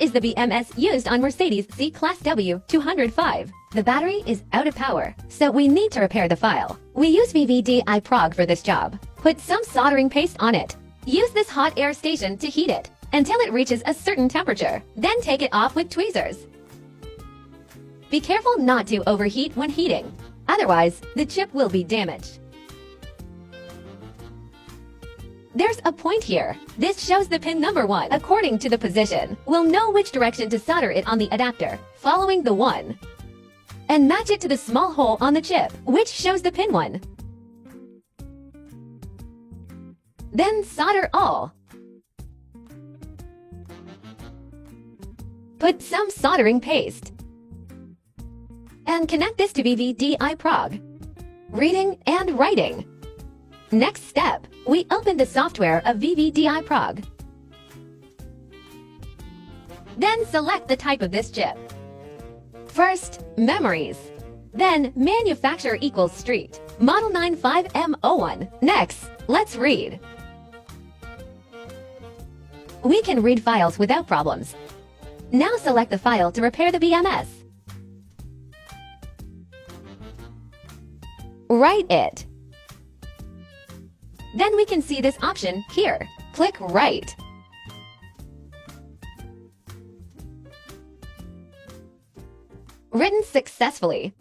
is the BMS used on Mercedes C-Class W205. The battery is out of power, so we need to repair the file. We use VVDI Prog for this job. Put some soldering paste on it. Use this hot air station to heat it until it reaches a certain temperature. Then take it off with tweezers. Be careful not to overheat when heating. Otherwise, the chip will be damaged. There's a point here. This shows the pin number 1. According to the position, we'll know which direction to solder it on the adapter, following the 1. And match it to the small hole on the chip, which shows the pin 1. Then solder all. Put some soldering paste. And connect this to VVDI Prog. Reading and writing. Next step, we open the software of VVDI Prog. Then select the type of this chip. First, memories. Then, manufacturer equals street. Model 95M01. Next, let's read. We can read files without problems. Now select the file to repair the BMS. Write it. Then we can see this option here. Click Write. Written successfully.